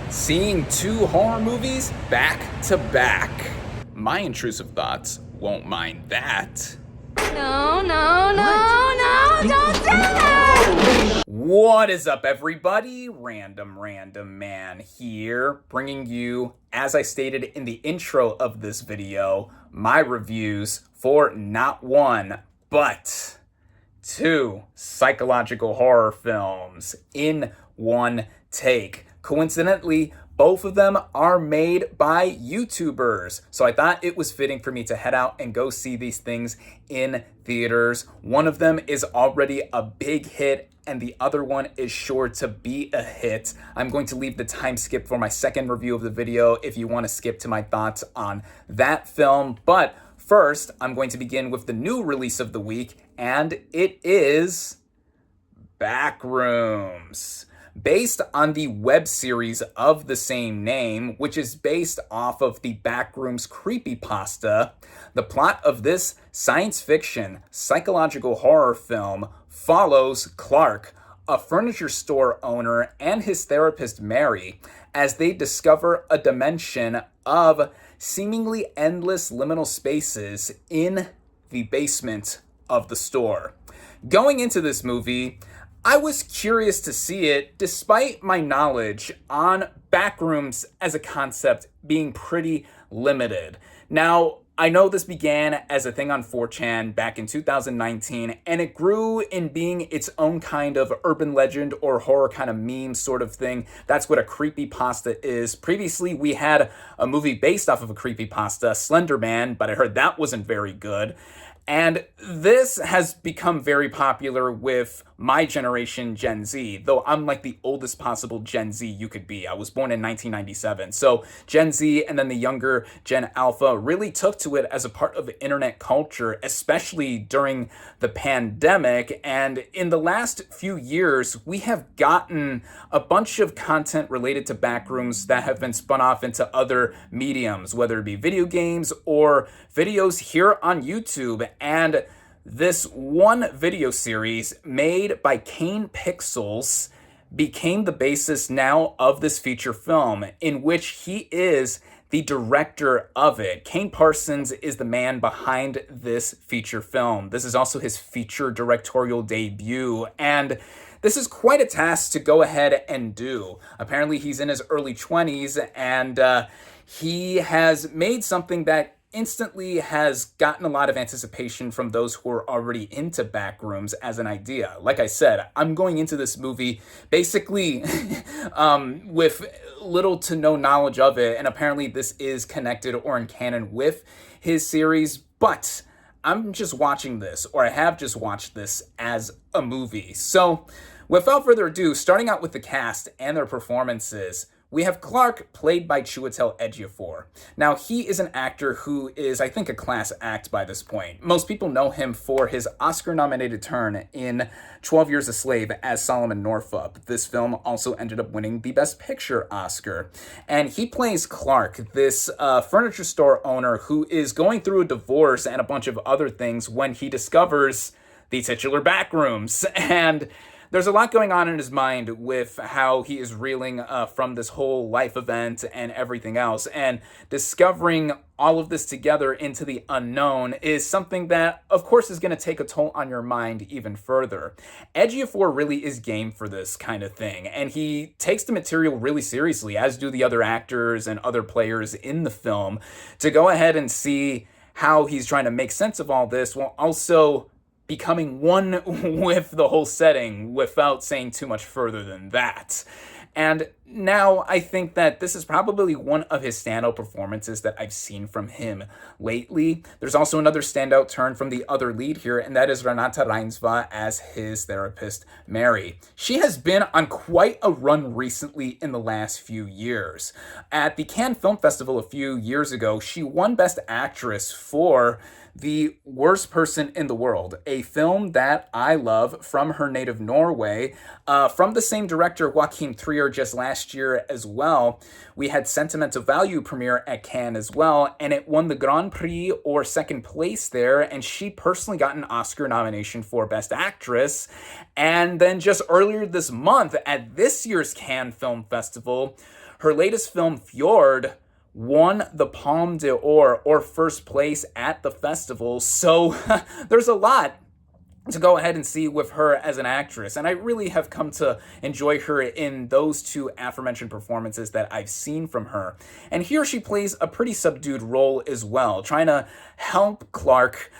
Seeing two horror movies back to back. My intrusive thoughts won't mind that. No, no, no, no, don't do that! What is up, everybody? Random Man here, bringing you, as I stated in the intro of this video, my reviews for not one, but two psychological horror films in one take. Coincidentally, both of them are made by YouTubers. So I thought it was fitting for me to head out and go see these things in theaters. One of them is already a big hit, and the other one is sure to be a hit. I'm going to leave the time skip for my second review of the video if you want to skip to my thoughts on that film. But first, I'm going to begin with the new release of the week, and it is Backrooms. Based on the web series of the same name, which is based off of the Backrooms creepypasta, the plot of this science fiction psychological horror film follows Clark, a furniture store owner, and his therapist Mary, as they discover a dimension of seemingly endless liminal spaces in the basement of the store. Going into this movie, I was curious to see it, despite my knowledge on Backrooms as a concept being pretty limited. Now, I know this began as a thing on 4chan back in 2019, and it grew in being its own kind of urban legend or horror kind of meme sort of thing. That's what a creepypasta is. Previously, we had a movie based off of a creepypasta, Slender Man, but I heard that wasn't very good. And this has become very popular with my generation, Gen Z, though I'm like the oldest possible Gen Z you could be. I was born in 1997. So Gen Z and then the younger Gen Alpha really took to it as a part of internet culture, especially during the pandemic. And in the last few years, we have gotten a bunch of content related to Backrooms that have been spun off into other mediums, whether it be video games or videos here on YouTube. And this one video series made by Kane Pixels became the basis now of this feature film, in which he is the director of it. Kane Parsons is the man behind this feature film. This is also his feature directorial debut, and this is quite a task to go ahead and do. Apparently he's in his early 20s, and he has made something that instantly has gotten a lot of anticipation from those who are already into Backrooms as an idea. Like I said, I'm going into this movie basically with little to no knowledge of it, and apparently this is connected or in canon with his series, but I'm just watching this, or I have just watched this as a movie. So without further ado, starting out with the cast and their performances, we have Clark, played by Chiwetel Ejiofor. Now, he is an actor who is, I think, a class act by this point. Most people know him for his Oscar-nominated turn in 12 Years a Slave as Solomon Northup. This film also ended up winning the Best Picture Oscar. And he plays Clark, this furniture store owner who is going through a divorce and a bunch of other things when he discovers the titular Backrooms. And there's a lot going on in his mind with how he is reeling from this whole life event and everything else. And discovering all of this together into the unknown is something that, of course, is going to take a toll on your mind even further. Ejiofor really is game for this kind of thing, and he takes the material really seriously, as do the other actors and other players in the film, to go ahead and see how he's trying to make sense of all this while also becoming one with the whole setting without saying too much further than that. And now I think that this is probably one of his standout performances that I've seen from him lately. There's also another standout turn from the other lead here, and that is Renata Reinsva as his therapist, Mary. She has been on quite a run recently in the last few years. At the Cannes Film Festival a few years ago, she won Best Actress for The Worst Person in the World, a film that I love from her native Norway, from the same director, Joachim Trier, just last year as well. We had Sentimental Value premiere at Cannes as well, and it won the Grand Prix, or second place there, and she personally got an Oscar nomination for Best Actress. And then just earlier this month at this year's Cannes Film Festival, her latest film, Fjord, won the Palme d'Or, or first place at the festival. So there's a lot to go ahead and see with her as an actress. And I really have come to enjoy her in those two aforementioned performances that I've seen from her. And here she plays a pretty subdued role as well, trying to help Clark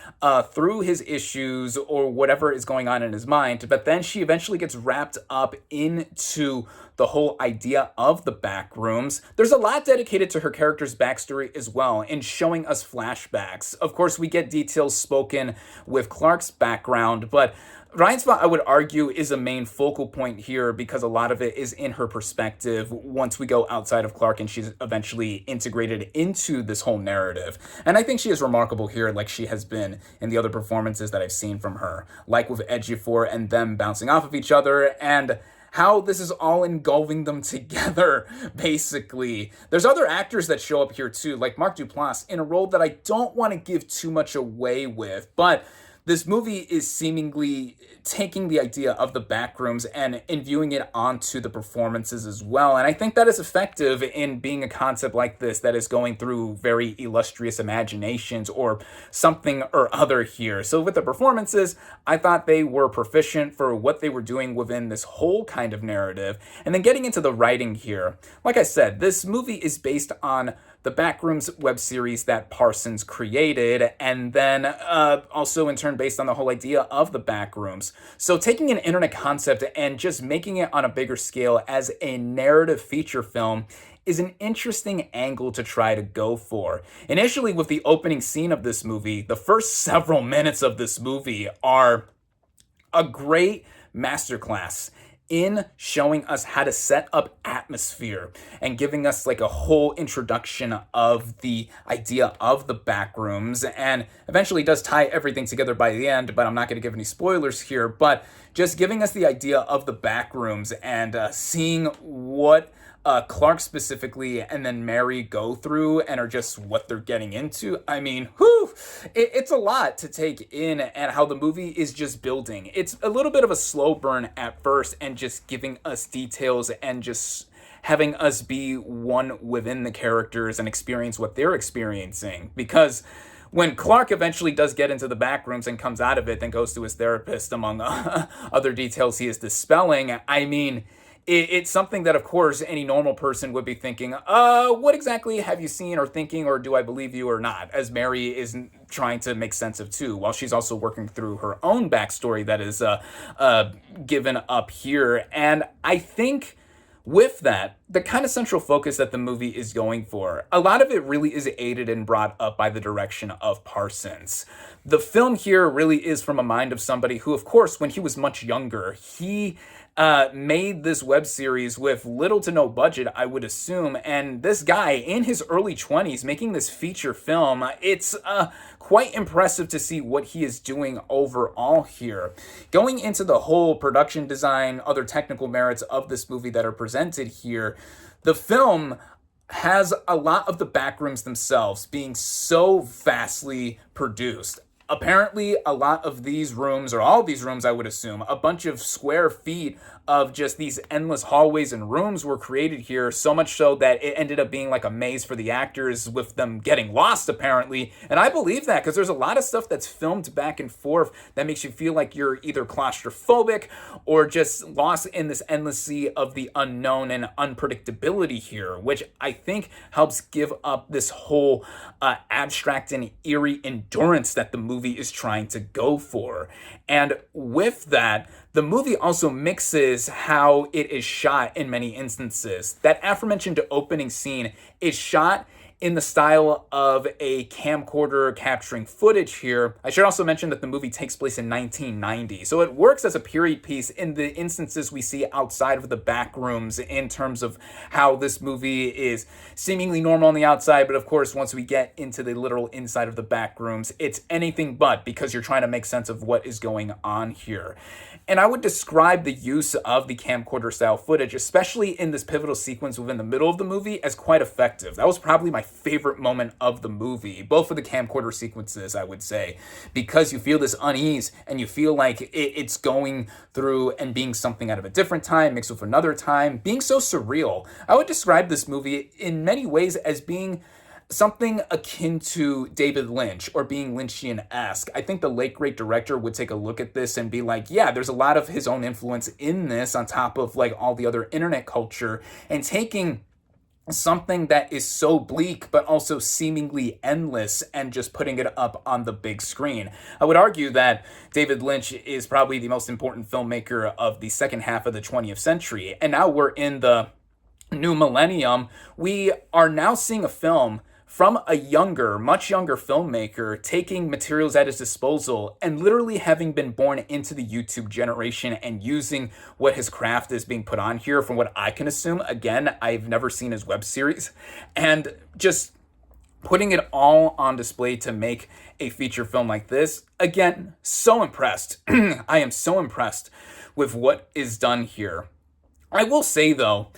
through his issues or whatever is going on in his mind. But then she eventually gets wrapped up into the whole idea of the Backrooms. There's a lot dedicated to her character's backstory as well, in showing us flashbacks. Of course, we get details spoken with Clark's background, but Reinsva, I would argue, is a main focal point here because a lot of it is in her perspective once we go outside of Clark and she's eventually integrated into this whole narrative. And I think she is remarkable here, like she has been in the other performances that I've seen from her, like with Ejiofor and them bouncing off of each other, and how this is all engulfing them together, basically. There's other actors that show up here too, like Mark Duplass, in a role that I don't want to give too much away with, but this movie is seemingly taking the idea of the Backrooms and imbuing it onto the performances as well. And I think that is effective in being a concept like this that is going through very illustrious imaginations or something or other here. So with the performances, I thought they were proficient for what they were doing within this whole kind of narrative. And then getting into the writing here, like I said, this movie is based on the Backrooms web series that Parsons created, and then also in turn based on the whole idea of the Backrooms. So taking an internet concept and just making it on a bigger scale as a narrative feature film is an interesting angle to try to go for. Initially, with the opening scene of this movie, the first several minutes of this movie are a great masterclass in showing us how to set up atmosphere and giving us like a whole introduction of the idea of the Backrooms, and eventually does tie everything together by the end, but I'm not going to give any spoilers here, but just giving us the idea of the Backrooms and seeing what Clark specifically and then Mary go through and are just what they're getting into. I mean, it's a lot to take in, and how the movie is just building. It's a little bit of a slow burn at first and just giving us details and just having us be one within the characters and experience what they're experiencing. Because when Clark eventually does get into the Backrooms and comes out of it, then goes to his therapist, among other details he is dispelling, I mean, it's something that, of course, any normal person would be thinking, what exactly have you seen or thinking, or do I believe you or not? As Mary is trying to make sense of too, while she's also working through her own backstory that is given up here. And I think with that, the kind of central focus that the movie is going for, a lot of it really is aided and brought up by the direction of Parsons. The film here really is from a mind of somebody who, of course, when he was much younger, he made this web series with little to no budget, I would assume. And this guy in his early 20s making this feature film, it's quite impressive to see what he is doing overall here. Going into the whole production design, other technical merits of this movie that are presented here, the film has a lot of the Backrooms themselves being so vastly produced. Apparently, a lot of these rooms, or all these rooms, I would assume, a bunch of square feet of just these endless hallways and rooms were created here, so much so that it ended up being like a maze for the actors, with them getting lost, apparently. And I believe that, because there's a lot of stuff that's filmed back and forth that makes you feel like you're either claustrophobic or just lost in this endless sea of the unknown and unpredictability here, which I think helps give up this whole abstract and eerie endurance that the movie is trying to go for. And with that, the movie also mixes how it is shot in many instances. That aforementioned opening scene is shot in the style of a camcorder capturing footage here. I should also mention that the movie takes place in 1990, so it works as a period piece in the instances we see outside of the Backrooms in terms of how this movie is seemingly normal on the outside, but of course once we get into the literal inside of the Backrooms, it's anything but, because you're trying to make sense of what is going on here. And I would describe the use of the camcorder style footage, especially in this pivotal sequence within the middle of the movie, as quite effective. That was probably my favorite moment of the movie, both of the camcorder sequences, I would say, because you feel this unease and you feel like it's going through and being something out of a different time mixed with another time, being so surreal. I would describe this movie in many ways as being something akin to David Lynch or being Lynchian-esque. I think the late great director would take a look at this and be like, yeah, there's a lot of his own influence in this on top of like all the other internet culture, and taking something that is so bleak but also seemingly endless and just putting it up on the big screen. I would argue that David Lynch is probably the most important filmmaker of the second half of the 20th century, and now we're in the new millennium. We are now seeing a film from a younger, much younger filmmaker taking materials at his disposal and literally having been born into the YouTube generation and using what his craft is being put on here, from what I can assume. Again, I've never seen his web series, and just putting it all on display to make a feature film like this. Again, so impressed. I am so impressed with what is done here. I will say though,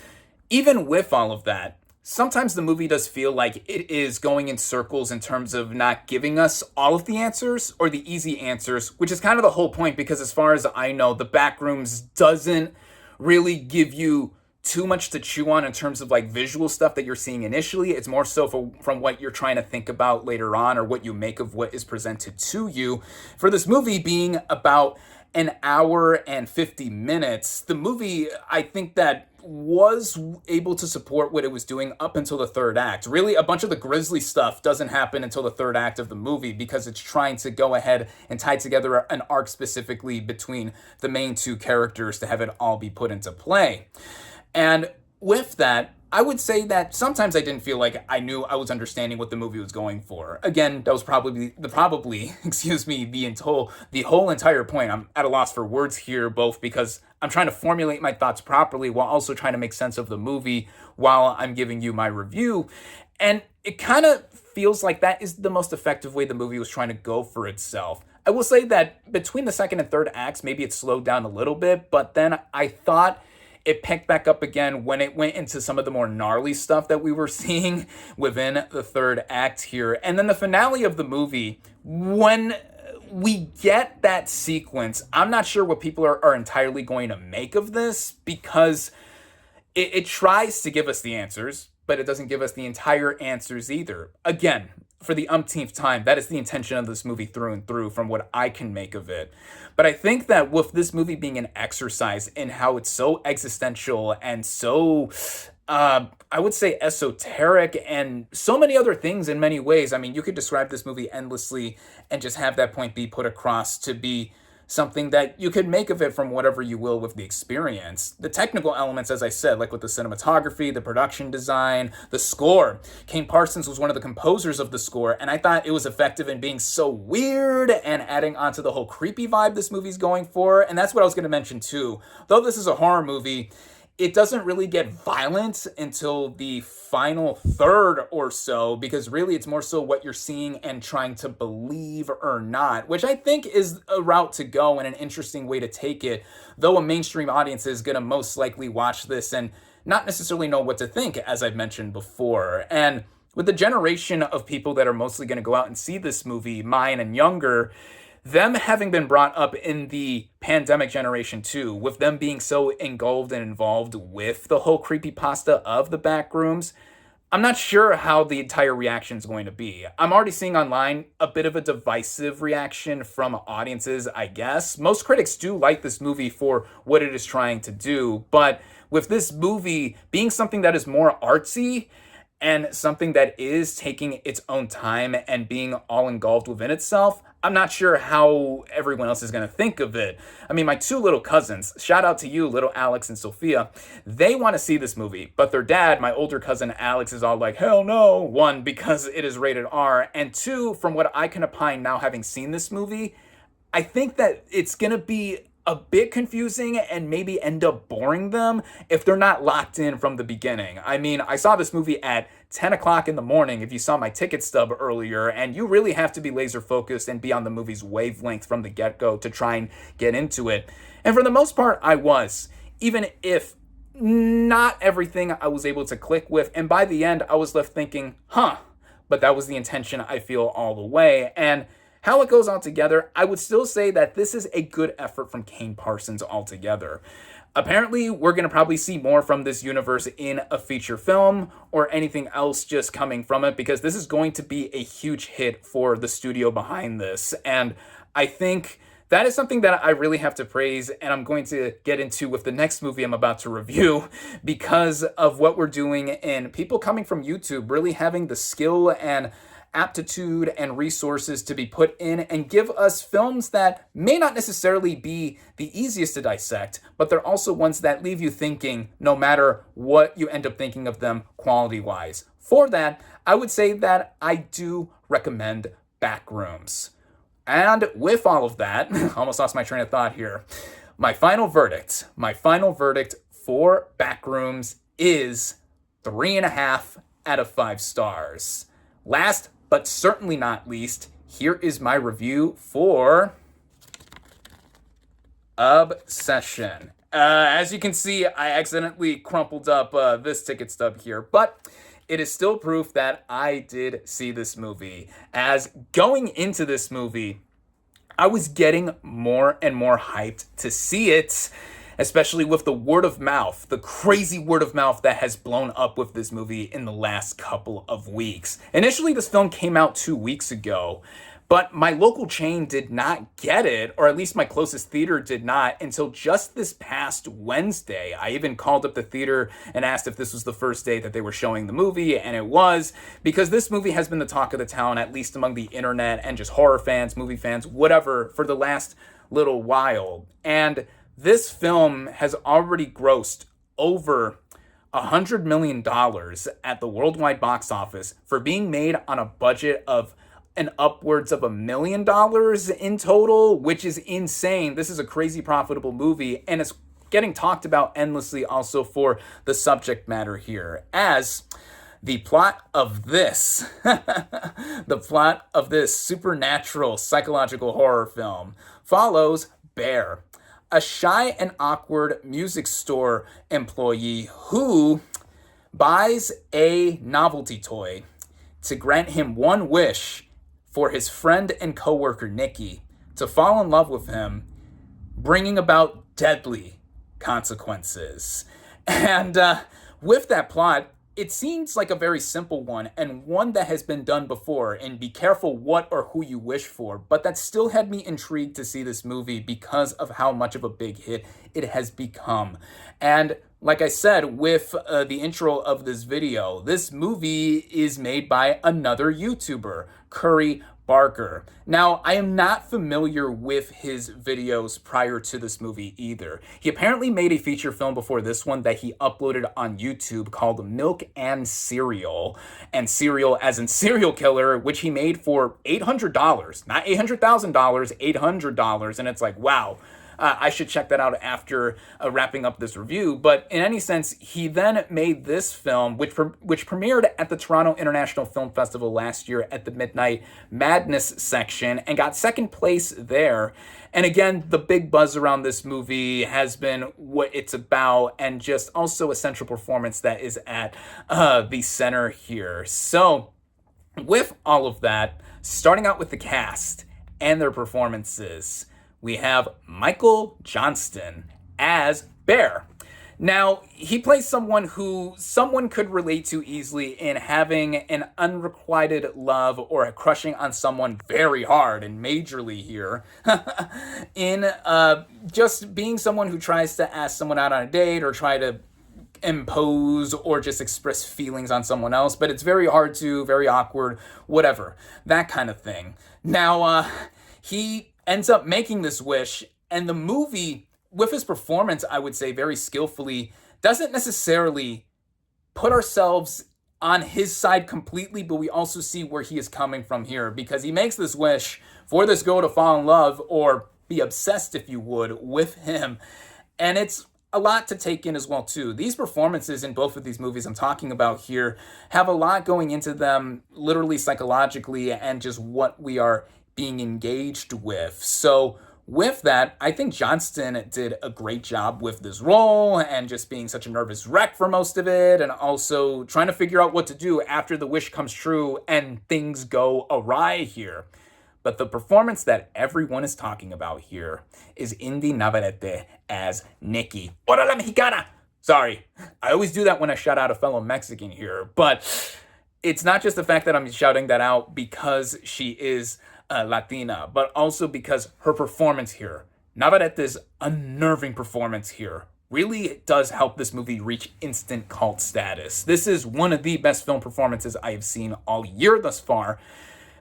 even with all of that, sometimes the movie does feel like it is going in circles in terms of not giving us all of the answers or the easy answers, which is kind of the whole point, because as far as I know, the Backrooms doesn't really give you too much to chew on in terms of like visual stuff that you're seeing initially. It's more so from what you're trying to think about later on, or what you make of what is presented to you. For this movie being about an hour and 50 minutes, the movie, I think that was able to support what it was doing up until the third act. Really, a bunch of the grisly stuff doesn't happen until the third act of the movie, because it's trying to go ahead and tie together an arc specifically between the main two characters to have it all be put into play. And with that, I would say that sometimes I didn't feel like I knew I was understanding what the movie was going for. Again, that was probably the whole entire point. I'm at a loss for words here, both because I'm trying to formulate my thoughts properly while also trying to make sense of the movie while I'm giving you my review. And it kind of feels like that is the most effective way the movie was trying to go for itself. I will say that between the second and third acts, maybe it slowed down a little bit, but then I thought it picked back up again when it went into some of the more gnarly stuff that we were seeing within the third act here. And then the finale of the movie, when we get that sequence, I'm not sure what people are entirely going to make of this, because it tries to give us the answers, but it doesn't give us the entire answers either. Again, for the umpteenth time, that is the intention of this movie through and through, from what I can make of it. But I think that with this movie being an exercise in how it's so existential and so, I would say esoteric, and so many other things in many ways. I mean, you could describe this movie endlessly and just have that point be put across to be something that you could make of it from whatever you will with the experience. The technical elements, as I said, like with the cinematography, the production design, the score. Kane Parsons was one of the composers of the score, and I thought it was effective in being so weird and adding onto the whole creepy vibe this movie's going for. And that's what I was going to mention too. Though this is a horror movie, it doesn't really get violent until the final third or so, because really it's more so what you're seeing and trying to believe or not, which I think is a route to go and an interesting way to take it, though a mainstream audience is going to most likely watch this and not necessarily know what to think, as I've mentioned before. And with the generation of people that are mostly going to go out and see this movie, mine and younger, them having been brought up in the pandemic generation too, with them being so engulfed and involved with the whole creepypasta of the Backrooms, I'm not sure how the entire reaction is going to be. I'm already seeing online a bit of a divisive reaction from audiences, I guess. Most critics do like this movie for what it is trying to do, but with this movie being something that is more artsy and something that is taking its own time and being all engulfed within itself, I'm not sure how everyone else is going to think of it. I mean, my two little cousins, shout out to you, little Alex and Sophia, they want to see this movie, but their dad, my older cousin Alex, is all like, hell no. One, because it is rated R, and two, from what I can opine now having seen this movie, I think that it's going to be a bit confusing and maybe end up boring them if they're not locked in from the beginning. I mean, I saw this movie at 10 o'clock in the morning, if you saw my ticket stub earlier, and you really have to be laser focused and be on the movie's wavelength from the get-go to try and get into it. And for the most part, I was. Even if not everything I was able to click with, and by the end, I was left thinking, but that was the intention, I feel, all the way. And how it goes all together, I would still say that this is a good effort from Kane Parsons altogether. Apparently, we're going to probably see more from this universe in a feature film or anything else just coming from it, because this is going to be a huge hit for the studio behind this. And I think that is something that I really have to praise, and I'm going to get into with the next movie I'm about to review, because of what we're doing and people coming from YouTube really having the skill and aptitude and resources to be put in and give us films that may not necessarily be the easiest to dissect, but they're also ones that leave you thinking no matter what you end up thinking of them quality-wise. For that, I would say that I do recommend Backrooms. And with all of that, almost lost my train of thought here. My final verdict for Backrooms is 3.5 out of 5 stars. Last but certainly not least, here is my review for Obsession. As you can see, I accidentally crumpled up this ticket stub here, but it is still proof that I did see this movie. As going into this movie, I was getting more and more hyped to see it, especially with the word of mouth, the crazy word of mouth that has blown up with this movie in the last couple of weeks. Initially, this film came out 2 weeks ago, but my local chain did not get it, or at least my closest theater did not, until just this past Wednesday. I even called up the theater and asked if this was the first day that they were showing the movie, and it was, because this movie has been the talk of the town, at least among the internet and just horror fans, movie fans, whatever, for the last little while. And this film has already grossed over $100 million at the worldwide box office for being made on a budget of an upwards of $1 million in total, which is insane. This is a crazy profitable movie, and it's getting talked about endlessly also for the subject matter here, as the plot of this, supernatural psychological horror film follows Bear, a shy and awkward music store employee who buys a novelty toy to grant him one wish for his friend and coworker Nikki to fall in love with him, bringing about deadly consequences. And with that plot, it seems like a very simple one, and one that has been done before, and be careful what or who you wish for, but that still had me intrigued to see this movie because of how much of a big hit it has become. And like I said, with the intro of this video, this movie is made by another YouTuber, Curry Barker. Now, I am not familiar with his videos prior to this movie either. He apparently made a feature film before this one that he uploaded on YouTube called Milk and Cereal, and cereal as in serial killer, which he made for $800, not $800,000, $800, and it's like, wow. I should check that out after wrapping up this review. But in any sense, he then made this film, which premiered at the Toronto International Film Festival last year at the Midnight Madness section and got second place there. And again, the big buzz around this movie has been what it's about, and just also a central performance that is at the center here. So with all of that, starting out with the cast and their performances, we have Michael Johnston as Bear. Now, he plays someone who someone could relate to easily in having an unrequited love or crushing on someone very hard and majorly here. in just being someone who tries to ask someone out on a date or try to impose or just express feelings on someone else, but it's very hard to, very awkward, whatever, that kind of thing. Now, he ends up making this wish, and the movie, with his performance, I would say very skillfully, doesn't necessarily put ourselves on his side completely, but we also see where he is coming from here, because he makes this wish for this girl to fall in love, or be obsessed, if you would, with him. And it's a lot to take in as well, too. These performances in both of these movies I'm talking about here have a lot going into them, literally psychologically, and just what we are being engaged with. So with that, I think Johnston did a great job with this role, and just being such a nervous wreck for most of it, and also trying to figure out what to do after the wish comes true and things go awry here. But the performance that everyone is talking about here is Indy Navarrete as Nikki. Ora la Mexicana! Sorry, I always do that when I shout out a fellow Mexican here, but it's not just the fact that I'm shouting that out because she is Latina, but also because her performance here, Navarrete's unnerving performance here, really does help this movie reach instant cult status. This is one of the best film performances I have seen all year thus far,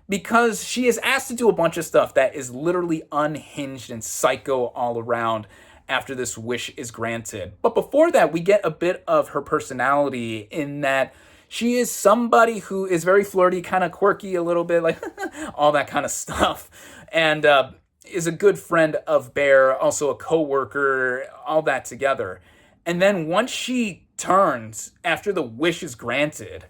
because she is asked to do a bunch of stuff that is literally unhinged and psycho all around after this wish is granted. But before that, we get a bit of her personality, in that she is somebody who is very flirty, kind of quirky a little bit, like all that kind of stuff, and is a good friend of Bear, also a co-worker, all that together. And then once she turns after the wish is granted,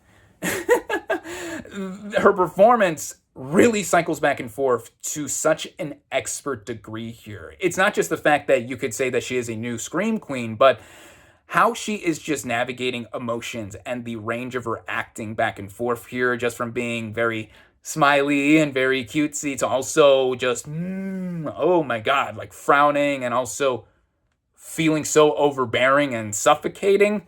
her performance really cycles back and forth to such an expert degree here. It's not just the fact that you could say that she is a new scream queen, but how she is just navigating emotions and the range of her acting back and forth here, just from being very smiley and very cutesy to also just, oh my God, like frowning, and also feeling so overbearing and suffocating.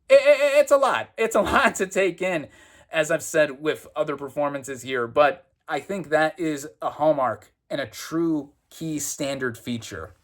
It's a lot. It's a lot to take in, as I've said with other performances here, but I think that is a hallmark and a true key standard feature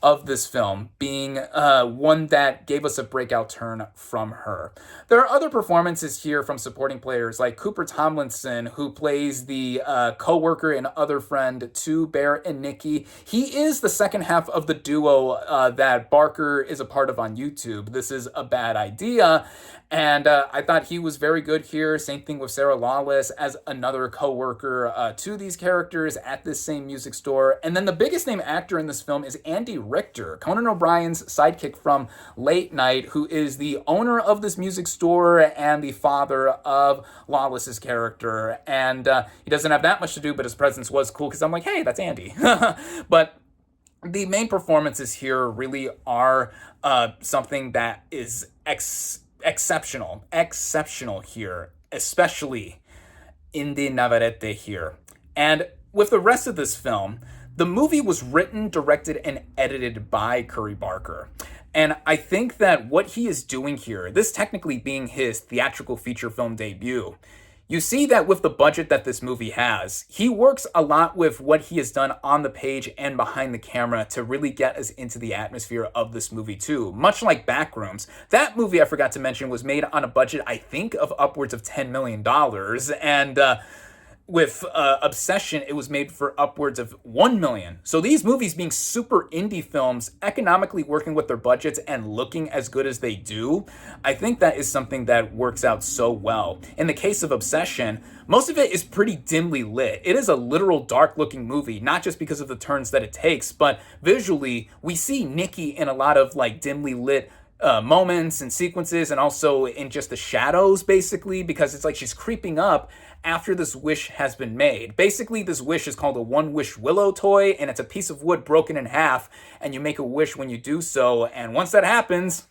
of this film, being one that gave us a breakout turn from her. There are other performances here from supporting players, like Cooper Tomlinson, who plays the co-worker and other friend to Bear and Nikki. He is the second half of the duo that Barker is a part of on YouTube. This is a Bad Idea, and I thought he was very good here. Same thing with Sarah Lawless as another co-worker to these characters at this same music store. And then the biggest name actor in this film is Andy Richter, Conan O'Brien's sidekick from Late Night, who is the owner of this music store and the father of Lawless's character. And he doesn't have that much to do, but his presence was cool, because I'm like, hey, that's Andy. But the main performances here really are something that is exceptional here, especially Indy Navarrete here. And with the rest of this film, the movie was written, directed, and edited by Curry Barker. And I think that what he is doing here, this technically being his theatrical feature film debut, you see that with the budget that this movie has, he works a lot with what he has done on the page and behind the camera to really get us into the atmosphere of this movie too. Much like Backrooms, that movie, I forgot to mention, was made on a budget, I think, of upwards of $10 million. And with Obsession, it was made for upwards of $1 million. So these movies being super indie films, economically working with their budgets and looking as good as they do, I think that is something that works out so well. In the case of Obsession, most of it is pretty dimly lit. It is a literal dark-looking movie, not just because of the turns that it takes, but visually, we see Nikki in a lot of like dimly lit moments and sequences, and also in just the shadows, basically, because it's like she's creeping up after this wish has been made. Basically, this wish is called a one-wish willow toy, and it's a piece of wood broken in half, and you make a wish when you do so, and once that happens,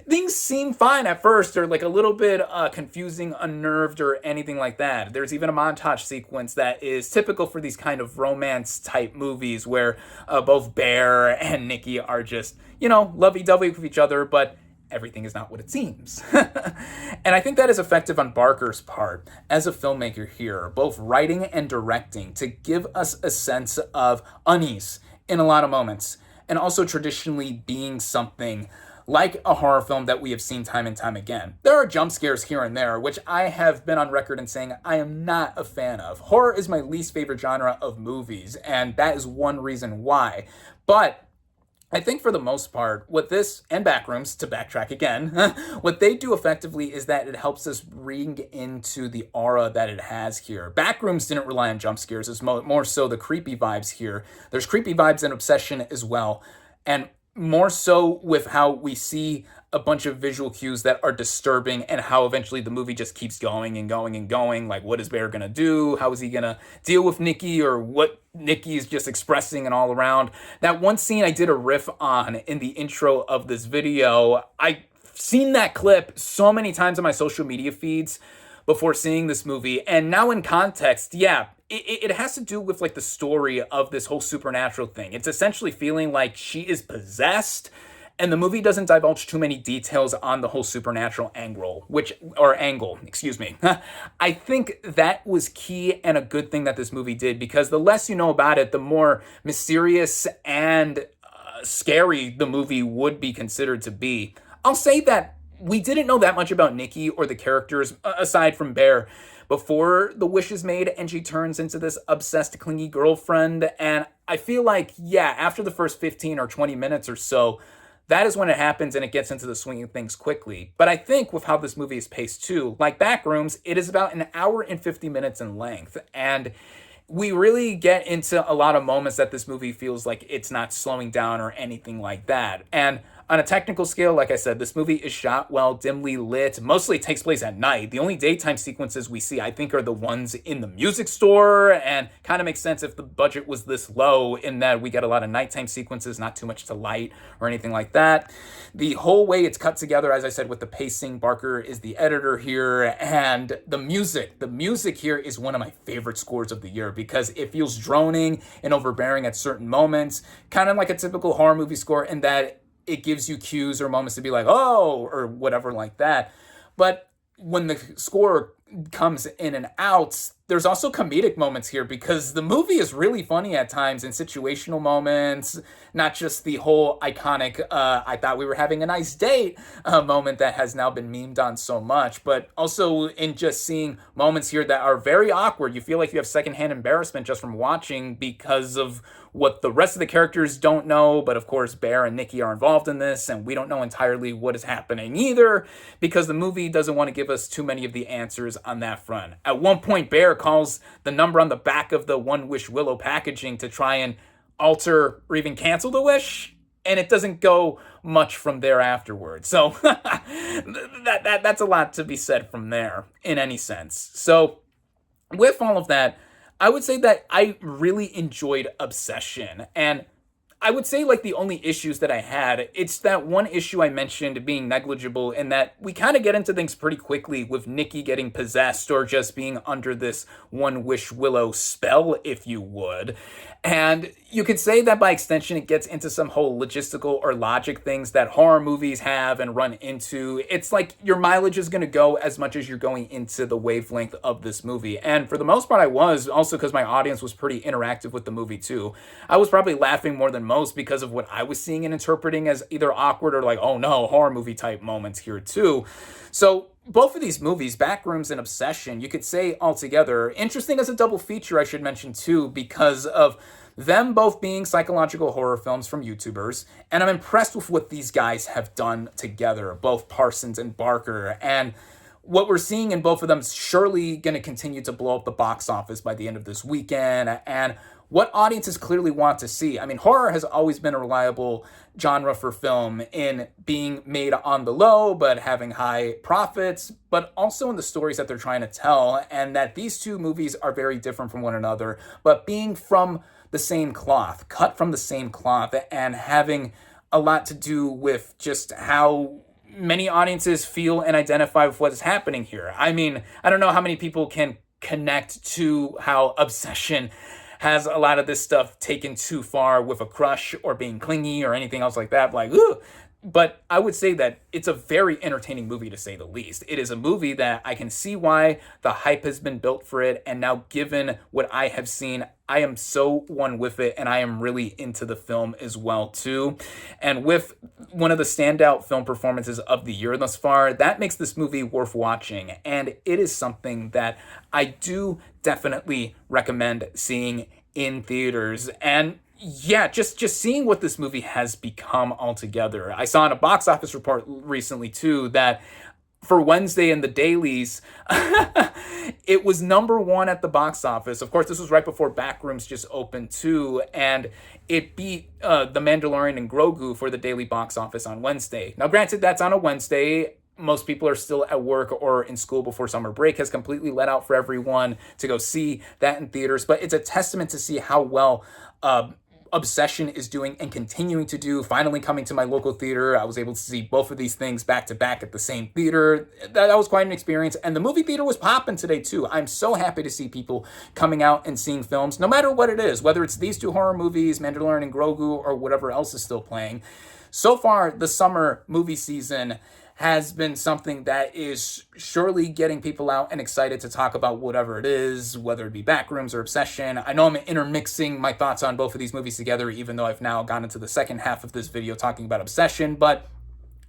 things seem fine at first, or like a little bit confusing, unnerved, or anything like that. There's even a montage sequence that is typical for these kind of romance-type movies, where both Bear and Nikki are just, you know, lovey-dovey with each other, but everything is not what it seems. And I think that is effective on Barker's part as a filmmaker here, both writing and directing, to give us a sense of unease in a lot of moments, and also traditionally being something like a horror film that we have seen time and time again. There are jump scares here and there, which I have been on record in saying I am not a fan of. Horror is my least favorite genre of movies, and that is one reason why. But I think for the most part, what this, and Backrooms, to backtrack again, what they do effectively is that it helps us bring into the aura that it has here. Backrooms didn't rely on jump scares, it's more so the creepy vibes here. There's creepy vibes in Obsession as well, and more so with how we see a bunch of visual cues that are disturbing and how eventually the movie just keeps going and going and going. Like, what is Bear gonna do? How is he gonna deal with Nikki, or what Nikki is just expressing and all around? That one scene I did a riff on in the intro of this video. I've seen that clip so many times on my social media feeds before seeing this movie, and now in context, yeah, it has to do with like the story of this whole supernatural thing. It's essentially feeling like she is possessed, and the movie doesn't divulge too many details on the whole supernatural angle, excuse me. I think that was key and a good thing that this movie did, because the less you know about it, the more mysterious and scary the movie would be considered to be. I'll say that we didn't know that much about Nikki or the characters, aside from Bear, before the wish is made and she turns into this obsessed, clingy girlfriend. And I feel like, yeah, after the first 15 or 20 minutes or so, that is when it happens and it gets into the swing of things quickly. But I think with how this movie is paced too, like Backrooms, it is about an hour and 50 minutes in length. And we really get into a lot of moments that this movie feels like it's not slowing down or anything like that. And on a technical scale, like I said, this movie is shot well, dimly lit, mostly takes place at night. The only daytime sequences we see, I think, are the ones in the music store, and kind of makes sense if the budget was this low, in that we get a lot of nighttime sequences, not too much to light or anything like that. The whole way it's cut together, as I said, with the pacing, Barker is the editor here, and the music here is one of my favorite scores of the year, because it feels droning and overbearing at certain moments, kind of like a typical horror movie score, in that it gives you cues or moments to be like, oh, or whatever like that. But when the score comes in and out, there's also comedic moments here, because the movie is really funny at times in situational moments, not just the whole iconic, I thought we were having a nice date moment that has now been memed on so much, but also in just seeing moments here that are very awkward. You feel like you have secondhand embarrassment just from watching, because of what the rest of the characters don't know. But of course, Bear and Nikki are involved in this, and we don't know entirely what is happening either, because the movie doesn't want to give us too many of the answers on that front. At one point, Bear calls the number on the back of the One Wish Willow packaging to try and alter or even cancel the wish, and it doesn't go much from there afterwards. So that's a lot to be said from there in any sense. So with all of that, I would say that I really enjoyed Obsession, and I would say like the only issues that I had, it's that one issue I mentioned being negligible, in that we kind of get into things pretty quickly with Nikki getting possessed or just being under this One Wish Willow spell, if you would. And you could say that by extension, it gets into some whole logistical or logic things that horror movies have and run into. It's like your mileage is going to go as much as you're going into the wavelength of this movie. And for the most part, I was, also because my audience was pretty interactive with the movie too. I was probably laughing more than most because of what I was seeing and interpreting as either awkward or like, oh no, horror movie type moments here too. So both of these movies, Backrooms and Obsession, you could say altogether, interesting as a double feature, I should mention too, because of them both being psychological horror films from YouTubers. And I'm impressed with what these guys have done together, both Parsons and Barker. And what we're seeing in both of them is surely going to continue to blow up the box office by the end of this weekend. And what audiences clearly want to see. I mean, horror has always been a reliable genre for film in being made on the low, but having high profits, but also in the stories that they're trying to tell. And that these two movies are very different from one another, but being from the same cloth, cut from the same cloth, and having a lot to do with just how many audiences feel and identify with what is happening here. I mean, I don't know how many people can connect to how Obsession has a lot of this stuff taken too far with a crush or being clingy or anything else like that. Like, ooh, But I would say that it's a very entertaining movie, to say the least. It is a movie that I can see why the hype has been built for it, and now given what I have seen, I am so one with it, and I am really into the film as well too. And with one of the standout film performances of the year thus far, that makes this movie worth watching. And it is something that I do definitely recommend seeing in theaters. And yeah, just seeing what this movie has become altogether. I saw in a box office report recently too that for Wednesday in the dailies, it was number one at the box office. Of course, this was right before Backrooms just opened too, and it beat The Mandalorian and Grogu for the daily box office on Wednesday. Now, granted, that's on a Wednesday. Most people are still at work or in school before summer break has completely let out for everyone to go see that in theaters, but it's a testament to see how well Obsession is doing and continuing to do. Finally coming to my local theater, I was able to see both of these things back to back at the same theater. That was quite an experience, and the movie theater was popping today too. I'm so happy to see people coming out and seeing films, no matter what it is, whether it's these two horror movies, Mandalorian and Grogu, or whatever else is still playing. So far, the summer movie season has been something that is surely getting people out and excited to talk about whatever it is, whether it be Backrooms or Obsession. I know I'm intermixing my thoughts on both of these movies together, even though I've now gone into the second half of this video talking about Obsession, but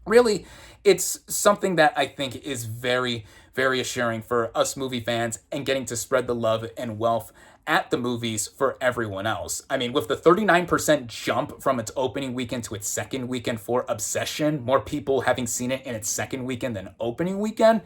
really, it's something that I think is very, very assuring for us movie fans and getting to spread the love and wealth at the movies for everyone else. I mean, with the 39% jump from its opening weekend to its second weekend for Obsession, more people having seen it in its second weekend than opening weekend,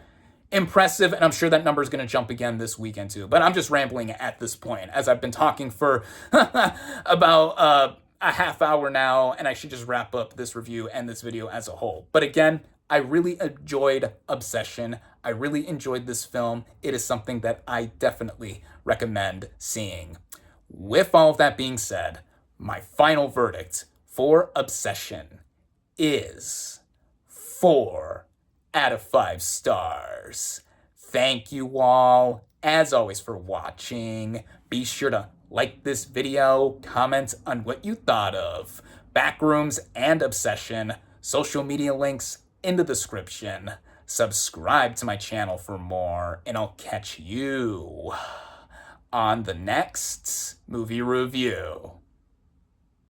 impressive, and I'm sure that number is going to jump again this weekend too. But I'm just rambling at this point, as I've been talking for about a half hour now, and I should just wrap up this review and this video as a whole. But again, I really enjoyed Obsession. I really enjoyed this film. It is something that I definitely recommend seeing. With all of that being said, my final verdict for Obsession is 4 out of 5 stars. Thank you all, as always, for watching. Be sure to like this video, comment on what you thought of Backrooms and Obsession, social media links in the description. Subscribe to my channel for more, and I'll catch you on the next movie review.